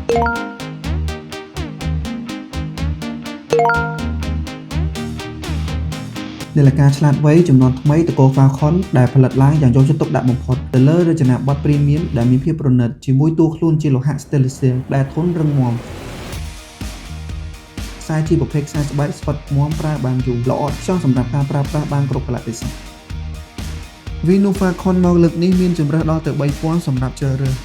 នាឡិកាឆ្លាតវៃចំនួនថ្មីតកូ Falcon ដែលផលិតឡើងយ៉ាងយកចិត្តទុកដាក់បំផុតទៅលើរចនាប័ទ្ម Premium ដែលមានភាពប្រណិតជាមួយតួខ្លួនជាលោហៈ Stainless Steel ដែលធន់រឹងមាំខ្សែជាប្រភេទខ្សែស្បែកស្វិតមាំប្រើបានយូរល្អឥតខ្ចោះសម្រាប់ការប្រើប្រាស់បានគ្រប់កលៈទេសៈ Venu Falcon មកលើកនេះមានជម្រើសដល់ទៅ 3 ពណ៌សម្រាប់ជ្រើសរើស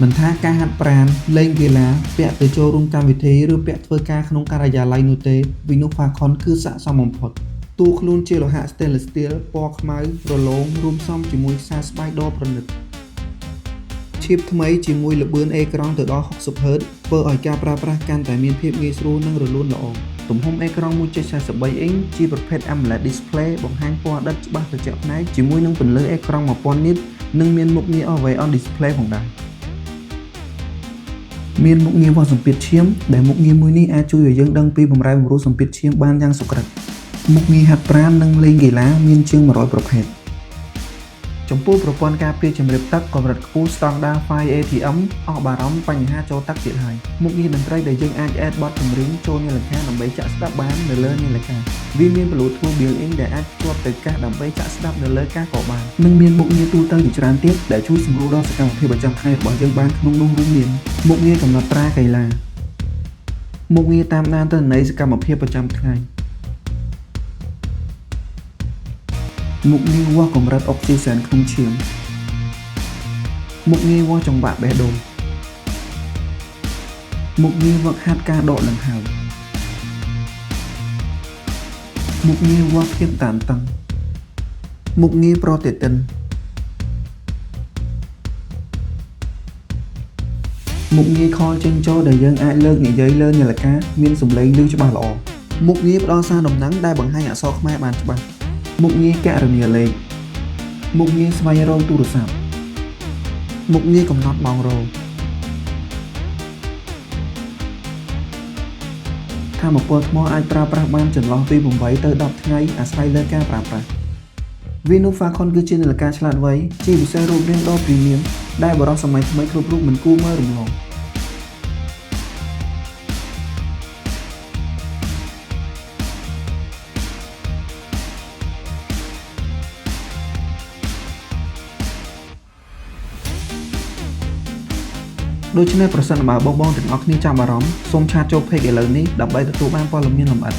មិនថាការហាត់ប្រាណលេងកីឡាពាក់ទៅចូលរួមកម្មវិធីឬពាក់ធ្វើការក្នុងការិយាល័យនោះទេ Venu Falcon គឺស័ក្តិសមបំផុតតួខ្លួនជាលោហៈ Stainless Steel ពណ៌ខ្មៅរលោងរួមផ្សំជាមួយខ្សែស្បែកដ៏ប្រណិតឈៀបថ្មីជាមួយល្បឿនអេក្រង់ទៅដល់ 60Hz ធ្វើឲ្យការប្រើប្រាស់កាន់តែមានភាពងាយស្រួលនិងរលូនល្អទំហំអេក្រង់ 1.43 អ៊ីងជាប្រភេទ AMOLED Display បង្ហាញពណ៌ដិតច្បាស់ត្រជាក់ភ្នែកជាមួយនឹងពន្លឺអេក្រង់ 1000 nit និងមានមុខងារ Always On Display ផងដែរមានមុខងារវាស់សម្ពាធឈាមដែលមុខងារមួយនេះអាចជួយឲ្យយើងដឹងពីបម្រែបម្រួលសម្ពាធឈាមបានយ៉ាងសុក្រឹតមុខងារហាត់ប្រាណនិងលេងកីឡាមានជាង100ប្រភេទចំពោះប្រព័ន្ធការពារជម្រាបទឹកកម្រិតខ្ពស់ Standard 5 ATM អស់បារម្ភបញ្ហាចូលទឹកទៀតហើយមុខងារតន្ត្រីដែលយើងអាច add បទចម្រៀងចូលនាឡិកាដើម្បីចាក់ស្ដាប់បាននៅលើនាឡិកាវាមាន Bluetooth built-in ដែលអាចភ្ជាប់ទៅកាសដើម្បីចាក់ស្ដាប់នៅលើកាសក៏បាននិងមានមុខងារទូទៅជាច្រើនទៀតដែលជួយសម្រួលដល់សកម្មភាពប្រចាំថ្ងៃរបស់យើងបានក្នុងនោះរួមមានមុខងារកំណត់ត្រាកីឡាមុខងារតាមដានទិន្នន័យសកម្មភាពប្រចាំថ្ងៃមុខងារវាស់កម្រិតអុកស៊ីសែនក្នុងឈាមមុខងារវាស់ចង្វាក់បេះដូងមុខងារវឹកហាត់ការដកដង្ហើមមុខងារវាស់ភាពតានតឹងមុខងារប្រូតេតិនមុខងារខលចេញចូលដែលយើងអាចលើកនិយាយលើនាឡិកាមានសំឡេងឮច្បាស់ល្អមុខងារផ្ដល់សារដំណឹងដែលបង្ហាញអក្សរខ្មែរបានច្បាស់មុខងារកណនាលេខមុខងារស្វែងរកទូរស័ព្ទមុខងារកំណត់ម៉ោងរោថាមពលថ្មអាចប្រើប្រាស់បានចន្លោះពី8ទៅ10ថ្ងៃអាស្រ័យលើការប្រើប្រាស់ Venu Falcon គឺជានាឡិកាឆ្លាតវៃជាពិសេសរូបរាងដ៏ Premium ដែលបរិសុទ្ធសម័យថ្មីគ្រប់រូបមិនគួរមើលរំលងដូច្នេះប្រសិនបើបងទាំងអស់គ្នាចាប់អារម្មណ៍សូមឆាតចូល page ឥឡូវនេះដើម្បីទទួលបានព័ត៌មានលម្អិត